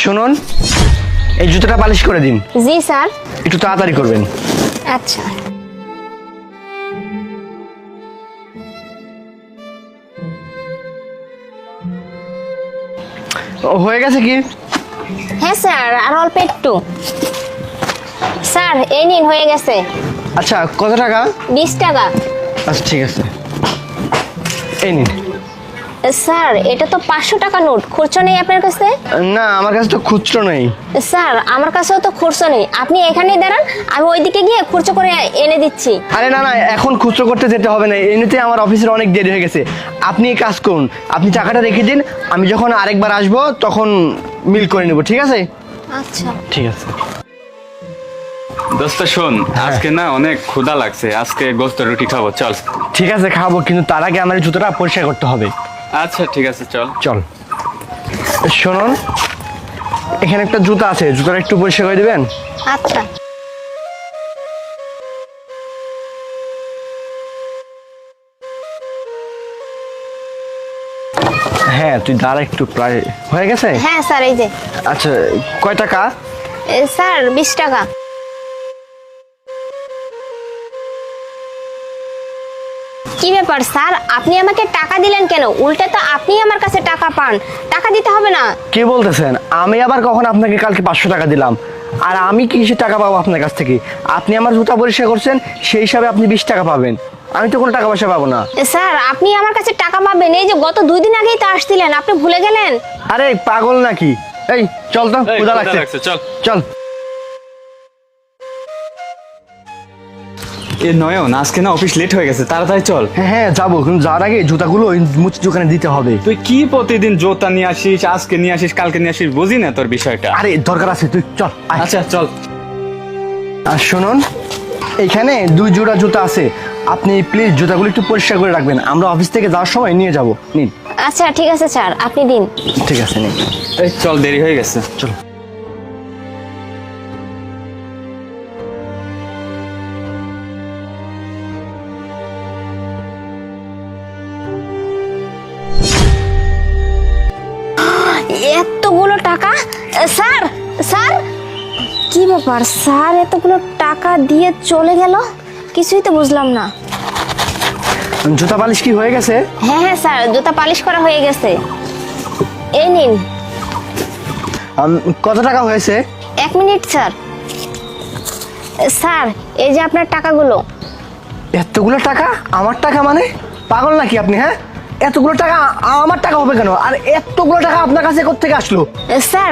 শুনুন, এই জুতোটা পালিশ করে দিন। জি স্যার। একটু তাড়াতাড়ি করবেন। আচ্ছা। হয়ে গেছে কি? হ্যাঁ স্যার, আর অল্প একটু। স্যার এই নিন, হয়ে গেছে। আচ্ছা, কত টাকা? 20 টাকা। আচ্ছা ঠিক আছে, এই নিন। স্যার এটা তো 500 টাকা নোট, খুচরো নেই আপনার কাছে? না, আমার কাছে তো খুচরো নেই। স্যার আমার কাছেও তো খুচরো নেই, আপনি এখানেই দাঁড়ান, আমি ওইদিকে গিয়ে খুচরো করে এনে দিচ্ছি। আরে না না, এখন খুচরো করতে যেতে হবে না, এমনিতে আমার অফিসের অনেক দেরি হয়ে গেছে। আপনি এই কাজ করুন, আপনি টাকাটা রেখে দিন, আমি যখন আরেকবার আসবো তখন মিল করে নেব, ঠিক আছে? আচ্ছা ঠিক আছে। দোস্ত শোন, আজকে না অনেক ক্ষুধা লাগছে, আজকে গোস্ত রুটি খাবো, চল। ঠিক আছে খাবো, কিন্তু তার আগে আমার এই জুতোটা পরিষ্কার করতে হবে। আচ্ছা ঠিক আছে, চল। চল। শুনুন, এখানে একটা জুতা আছে, জুতাটা একটু পরিষ্কার করে দিবেন? আচ্ছা। হ্যাঁ, তুই দাঁড়া একটু, প্রায় হয়ে গেছে। হ্যাঁ স্যার, এই যে। আচ্ছা, কয় টাকা? স্যার 20 টাকা। কি ব্যাপার স্যার, আপনি আমাকে টাকা দিলেন কেন? উল্টে তো আপনি আমার কাছে টাকা পান, টাকা দিতে হবে না? কি বলতেছেন? আমি আবার কখন আপনাকে কালকে 500 টাকা দিলাম? আর আমি কিসে টাকা পাবো আপনার কাছ থেকে? আপনি আমার জুতা পরিষ্কার করছেন, সেই হিসাবে আপনি 20 টাকা পাবেন। আমি তো কোনো টাকা পয়সা পাবো না। স্যার আপনি আমার কাছে টাকা পাবেন, এই যে গত 2 দিন আগেই তো আসছিলেন, আপনি ভুলে গেলেন? আরে পাগল নাকি? এই চল তো, এই, ক্ষুধা ক্ষুধা লাগছে। লাগছে, চল। চল। এ নয়ন, আজকে না অফিস লেট হয়ে গেছে, তাড়াতাড়ি চল। হ্যাঁ হ্যাঁ যাবো, কিন্তু যাওয়ার আগে জুতাগুলো ওই মুচির দোকানে দিতে হবে। তুই কি প্রতিদিন জোতা নিয়ে আসিস, আজকে নিয়ে আসিস, কালকে নিয়ে আসিস, বুঝি না তোর বিষয়টা। আরে দরকার আছে, তুই চল আয়। আচ্ছা চল। আর শুনুন, এখানে 2 জোড়া জুতা আছে, আপনি প্লিজ জুতাগুলো একটু পরিষ্কার করে রাখবেন, আমরা অফিস থেকে যাওয়ার সময় নিয়ে যাব। নিন। আচ্ছা ঠিক আছে স্যার, আপনি দিন। ঠিক আছে, নিন। এই চল, দেরি হয়ে গেছে। চল। এতগুলো টাকা! স্যার স্যার, কি ব্যাপার স্যার, এতগুলো টাকা দিয়ে চলে গেল? কিছুই তো বুঝলাম না। জুতা পালিশ কি হয়ে গেছে? হ্যাঁ হ্যাঁ স্যার, জুতা পালিশ করা হয়ে গেছে। এই নিন। কত টাকা হয়েছে? 1 মিনিট স্যার। স্যার এই যে আপনার টাকাগুলো। এতগুলো টাকা? আমার টাকা মানে? পাগল নাকি আপনি? হ্যাঁ, এতগুলো টাকা আমার টাকা হবে কেন? আর এতগুলো টাকা আপনার কাছে কোত্থেকে আসলো? স্যার